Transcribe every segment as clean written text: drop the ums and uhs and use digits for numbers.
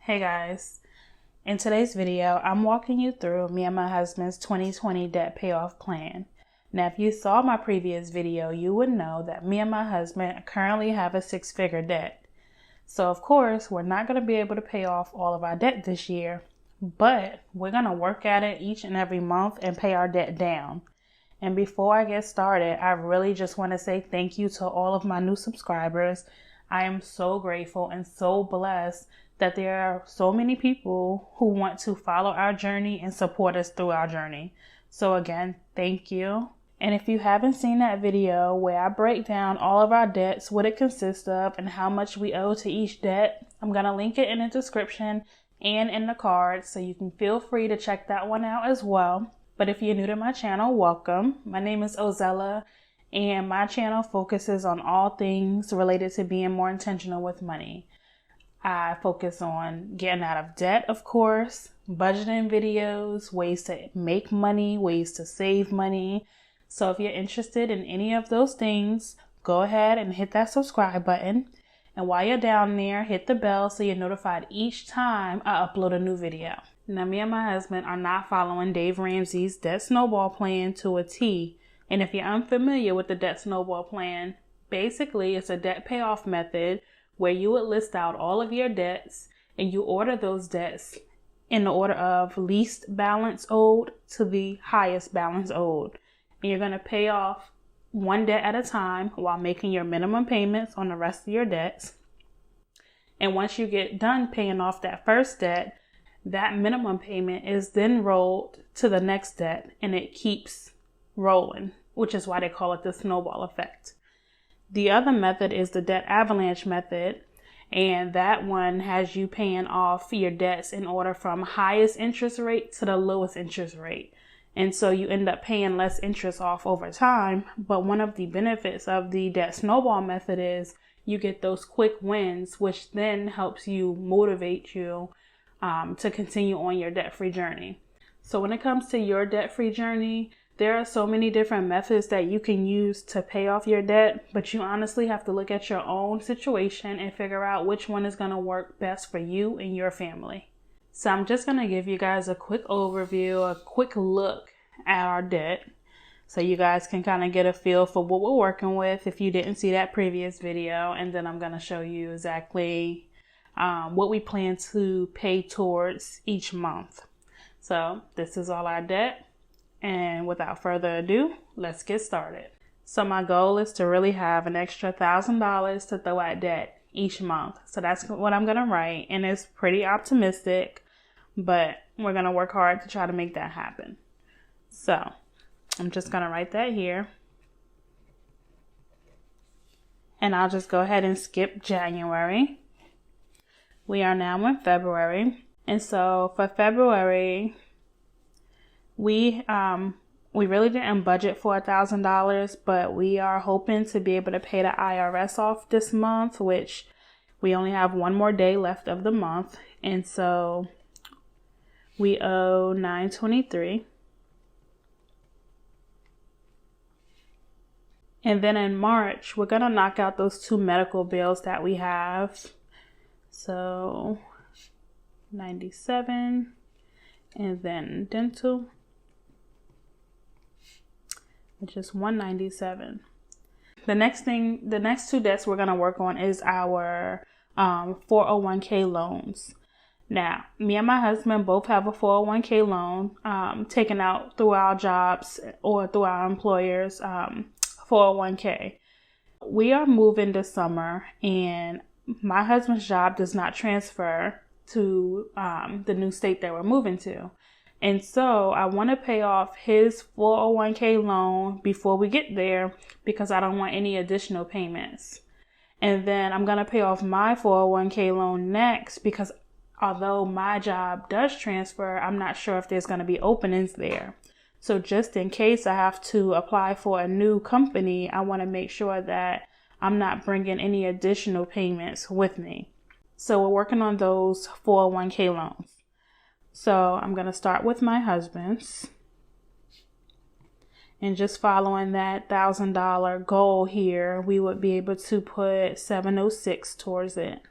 Hey guys, in today's video, I'm walking you through me and my husband's 2020 debt payoff plan. Now, if you saw my previous video, you would know that me and my husband currently have a six-figure debt. So of course, we're not going to be able to pay off all of our debt this year, but we're going to work at it each and every month and pay our debt down. And before I get started, I really just want to say thank you to all of my new subscribers. I am so grateful and so blessed that there are so many people who want to follow our journey and support us through our journey. So again, thank you. And if you haven't seen that video where I break down all of our debts, what it consists of, and how much we owe to each debt, I'm going to link it in the description and in the card, so you can feel free to check that one out as well. But if you're new to my channel, welcome. My name is Ozella, and my channel focuses on all things related to being more intentional with money. I focus on getting out of debt, of course, budgeting videos, ways to make money, ways to save money. So if you're interested in any of those things, go ahead and hit that subscribe button. And while you're down there, hit the bell so you're notified each time I upload a new video. Now, me and my husband are not following Dave Ramsey's debt snowball plan to a T. And if you're unfamiliar with the debt snowball plan, basically it's a debt payoff method where you would list out all of your debts and you order those debts in the order of least balance owed to the highest balance owed. And you're going to pay off one debt at a time while making your minimum payments on the rest of your debts. And once you get done paying off that first debt, that minimum payment is then rolled to the next debt and it keeps rolling, which is why they call it the snowball effect. The other method is the debt avalanche method, and that one has you paying off your debts in order from highest interest rate to the lowest interest rate. And so you end up paying less interest off over time. But one of the benefits of the debt snowball method is you get those quick wins, which then helps you motivate you to continue on your debt-free journey. So when it comes to your debt-free journey, there are so many different methods that you can use to pay off your debt, but you honestly have to look at your own situation and figure out which one is going to work best for you and your family. So I'm just going to give you guys a quick overview, a quick look at our debt, so you guys can kind of get a feel for what we're working with if you didn't see that previous video. And then I'm going to show you exactly what we plan to pay towards each month. So this is all our debt. And without further ado, let's get started. So my goal is to really have an extra $1,000 to throw at debt each month. So that's what I'm going to write. And it's pretty optimistic, but we're going to work hard to try to make that happen. So I'm just going to write that here. And I'll just go ahead and skip January. We are now in February. And so for February, we really didn't budget for $1,000, but we are hoping to be able to pay the IRS off this month, which we only have one more day left of the month. And so we owe $923. And then in March, we're going to knock out those two medical bills that we have. So $97, and then dental, which is $197. The next two debts we're going to work on is our 401k loans. Now, me and my husband both have a 401k loan taken out through our jobs or through our employers' 401k. We are moving this summer, and my husband's job does not transfer to the new state that we're moving to. And so I want to pay off his 401k loan before we get there because I don't want any additional payments. And then I'm going to pay off my 401k loan next because although my job does transfer, I'm not sure if there's going to be openings there. So just in case I have to apply for a new company, I want to make sure that I'm not bringing any additional payments with me. So we're working on those 401k loans. So I'm going to start with my husband's. And just following that $1,000 goal here, we would be able to put $706 towards it.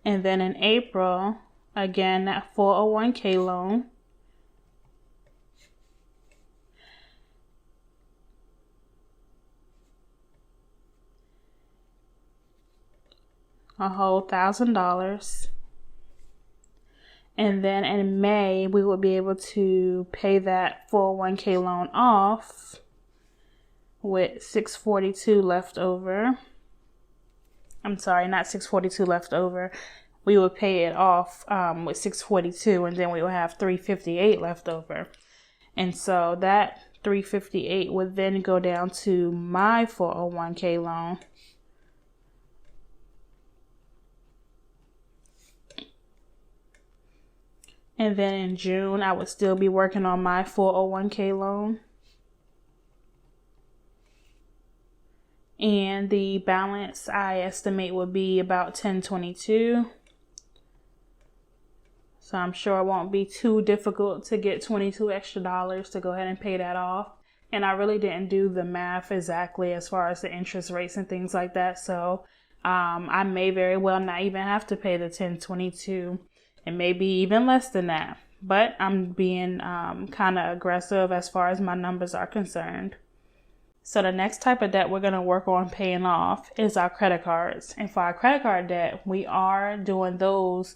And then in April, again, that 401k loan. A whole $1,000. And then in May, we will be able to pay that 401k loan off with $642 left over. I'm sorry, not $642 left over. We will pay it off with $642, and then we will have $358 left over. And so that $358 would then go down to my 401k loan. And then in June, I would still be working on my 401k loan. And the balance I estimate would be about $1,022. So I'm sure it won't be too difficult to get $22 extra to go ahead and pay that off. And I really didn't do the math exactly as far as the interest rates and things like that. So I may very well not even have to pay the $1,022. It may be even less than that. But I'm being kind of aggressive as far as my numbers are concerned. So the next type of debt we're going to work on paying off is our credit cards. And for our credit card debt, we are doing those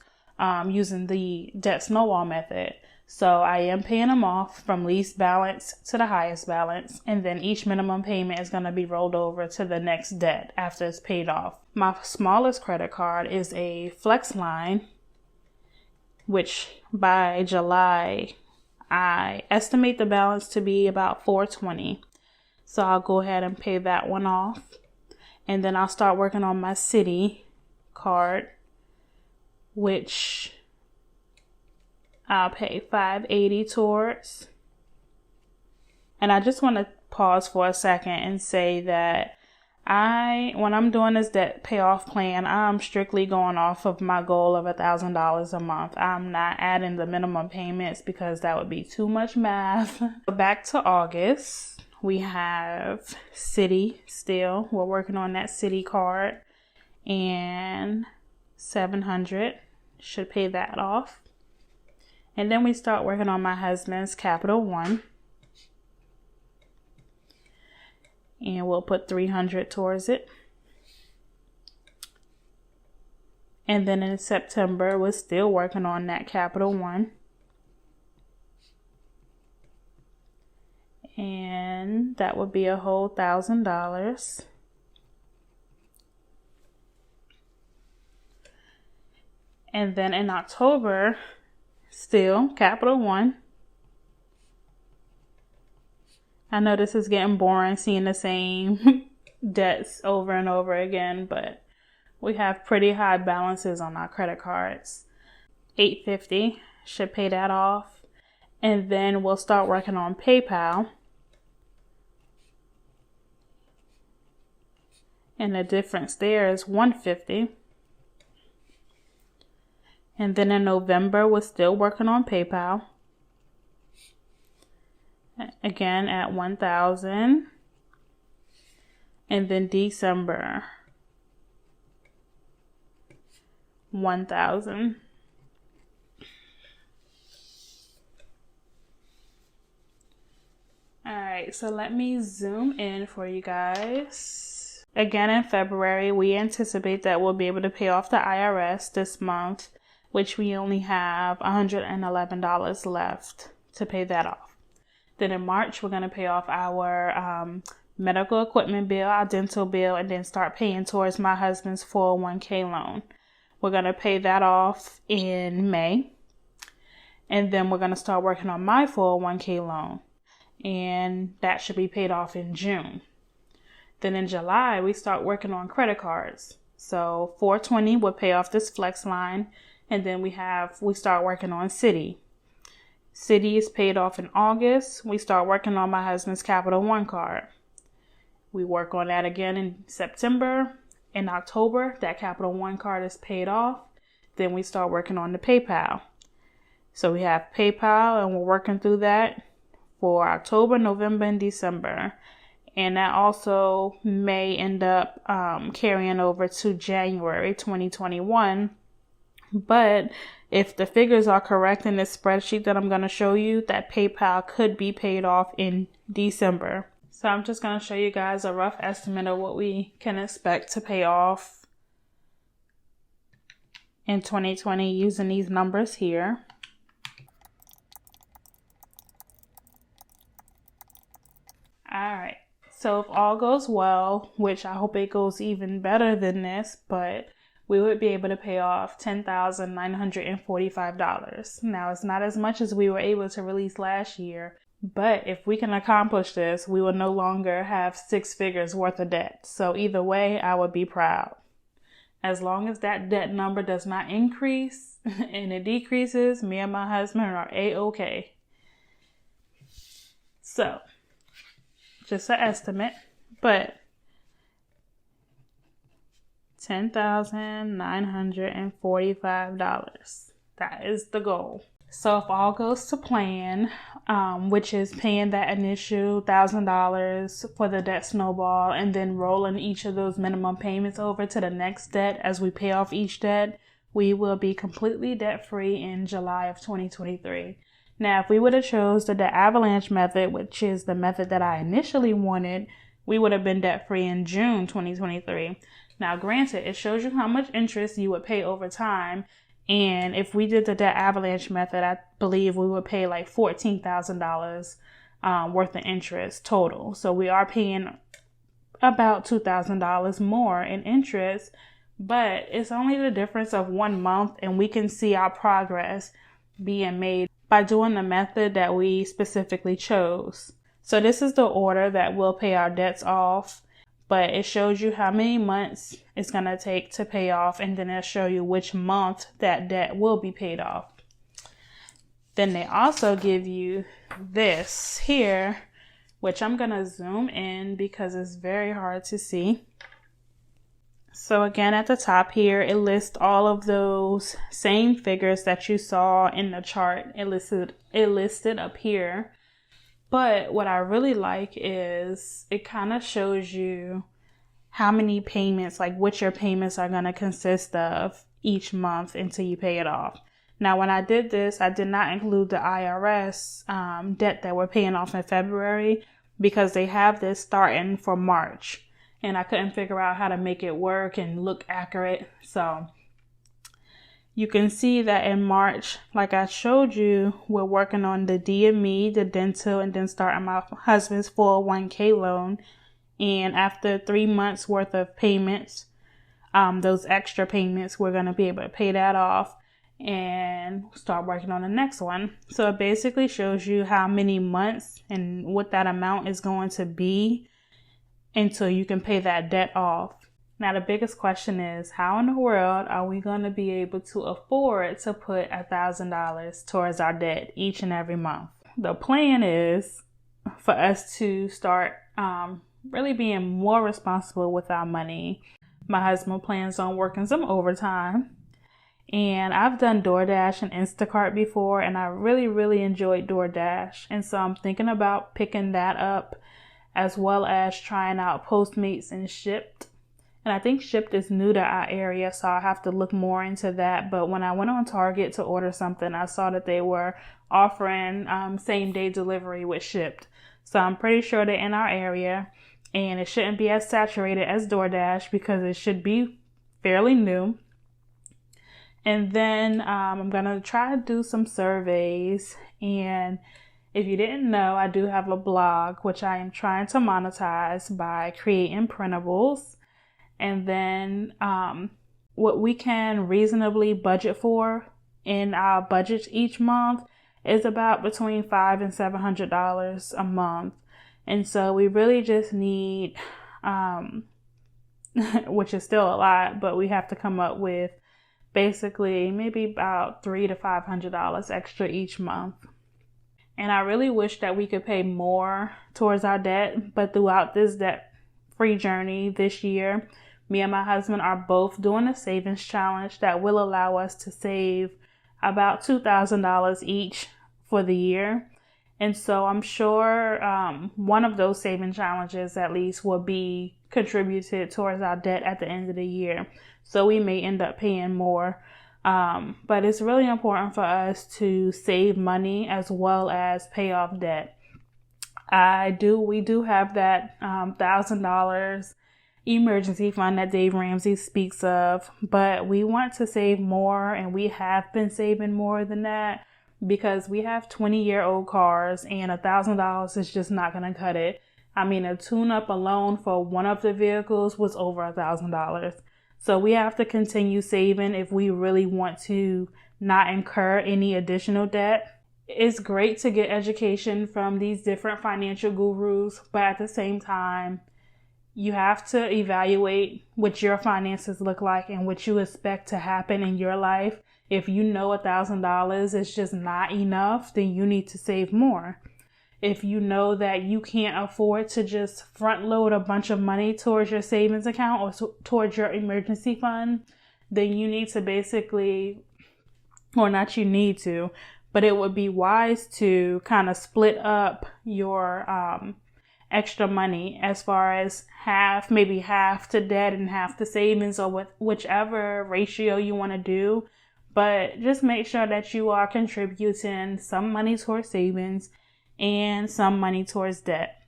using the debt snowball method. So I am paying them off from least balance to the highest balance. And then each minimum payment is going to be rolled over to the next debt after it's paid off. My smallest credit card is a Flex line, which by July, I estimate the balance to be about $420. So I'll go ahead and pay that one off. And then I'll start working on my Citi card, which I'll pay $580 towards. And I just want to pause for a second and say that when I'm doing this debt payoff plan, I'm strictly going off of my goal of $1,000 a month. I'm not adding the minimum payments because that would be too much math. Back to August. We have Citi still. We're working on that Citi card. And $700. Should pay that off. And then we start working on my husband's Capital One. And we'll put $300 towards it. And then in September, we're still working on that Capital One. And that would be a whole $1,000. And then in October, still Capital One. I know this is getting boring seeing the same debts over and over again, but we have pretty high balances on our credit cards. $850 should pay that off. And then we'll start working on PayPal. And the difference there is $150. And then in November, we're still working on PayPal. Again at $1,000. And then December, $1,000. All right, so let me zoom in for you guys. Again, in February, we anticipate that we'll be able to pay off the IRS this month, which we only have $111 left to pay that off. Then in March, we're going to pay off our medical equipment bill, our dental bill, and then start paying towards my husband's 401k loan. We're going to pay that off in May. And then we're going to start working on my 401k loan. And that should be paid off in June. Then in July, we start working on credit cards. So $420 will pay off this Flex line. And then we start working on Citi. Citi is paid off in August. We start working on my husband's Capital One card. We work on that again in September. In October, that Capital One card is paid off. Then we start working on the PayPal. So we have PayPal and we're working through that for October, November, and December. And that also may end up carrying over to January 2021 But if the figures are correct in this spreadsheet that I'm going to show you, that PayPal could be paid off in December. So I'm just going to show you guys a rough estimate of what we can expect to pay off in 2020 using these numbers here. Alright, so if all goes well, which I hope it goes even better than this, but we would be able to pay off $10,945. Now, it's not as much as we were able to release last year, but if we can accomplish this, we will no longer have 6 figures worth of debt. So either way, I would be proud. As long as that debt number does not increase and it decreases, me and my husband are A-okay. So, just an estimate, but $10,945. That is the goal. So if all goes to plan, which is paying that initial $1,000 for the debt snowball and then rolling each of those minimum payments over to the next debt as we pay off each debt, we will be completely debt-free in July of 2023. Now, if we would have chose the avalanche method, which is the method that I initially wanted, we would have been debt-free in June 2023. Now, granted, it shows you how much interest you would pay over time. And if we did the debt avalanche method, I believe we would pay like $14,000 worth of interest total. So we are paying about $2,000 more in interest, but it's only the difference of 1 month, and we can see our progress being made by doing the method that we specifically chose. So this is the order that we'll pay our debts off, but it shows you how many months it's going to take to pay off, and then it'll show you which month that debt will be paid off. Then they also give you this here, which I'm going to zoom in because it's very hard to see. So again, at the top here, it lists all of those same figures that you saw in the chart. It listed up here. But what I really like is it kind of shows you how many payments, like what your payments are going to consist of each month until you pay it off. Now, when I did this, I did not include the IRS debt that we're paying off in February because they have this starting for March. And I couldn't figure out how to make it work and look accurate. So you can see that in March, like I showed you, we're working on the DME, the dental, and then starting my husband's 401k loan. And after 3 months worth of payments, those extra payments, we're going to be able to pay that off and start working on the next one. So it basically shows you how many months and what that amount is going to be until you can pay that debt off. Now, the biggest question is, how in the world are we going to be able to afford to put $1,000 towards our debt each and every month? The plan is for us to start really being more responsible with our money. My husband plans on working some overtime. And I've done DoorDash and Instacart before, and I really enjoyed DoorDash. And so I'm thinking about picking that up, as well as trying out Postmates and Shipt. And I think Shipt is new to our area, so I'll have to look more into that. But when I went on Target to order something, I saw that they were offering same-day delivery with Shipt. So I'm pretty sure they're in our area, and it shouldn't be as saturated as DoorDash because it should be fairly new. And then I'm going to try to do some surveys. And if you didn't know, I do have a blog, which I am trying to monetize by creating printables. And then what we can reasonably budget for in our budget each month is about between $500 and $700 a month. And so we really just need, which is still a lot, but we have to come up with basically maybe about $300 to $500 extra each month. And I really wish that we could pay more towards our debt, but throughout this debt-free journey this year, me and my husband are both doing a savings challenge that will allow us to save about $2,000 each for the year. And so I'm sure one of those saving challenges at least will be contributed towards our debt at the end of the year. So we may end up paying more But it's really important for us to save money as well as pay off debt. We do have that $1,000 emergency fund that Dave Ramsey speaks of, but we want to save more, and we have been saving more than that because we have 20-year-old cars, and $1,000 is just not going to cut it. I mean, a tune-up alone for one of the vehicles was over $1,000. So we have to continue saving if we really want to not incur any additional debt. It's great to get education from these different financial gurus, but at the same time, you have to evaluate what your finances look like and what you expect to happen in your life. If you know $1,000 is just not enough, then you need to save more. If you know that you can't afford to just front load a bunch of money towards your savings account or towards your emergency fund, then you need to basically, or not you need to, but it would be wise to kind of split up your extra money as far as maybe half to debt and half to savings, or with whichever ratio you want to do. But just make sure that you are contributing some money towards savings and some money towards debt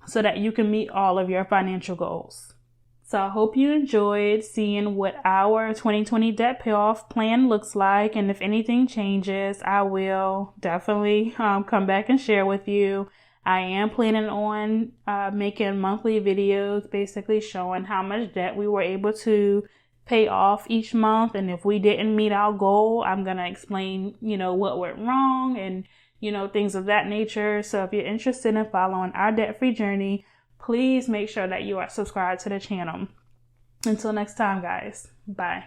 so that you can meet all of your financial goals. So I hope you enjoyed seeing what our 2020 debt payoff plan looks like. And if anything changes, I will definitely come back and share with you. I am planning on making monthly videos basically showing how much debt we were able to pay off each month. And if we didn't meet our goal, I'm going to explain, what went wrong and things of that nature. So if you're interested in following our debt-free journey, please make sure that you are subscribed to the channel. Until next time, guys. Bye.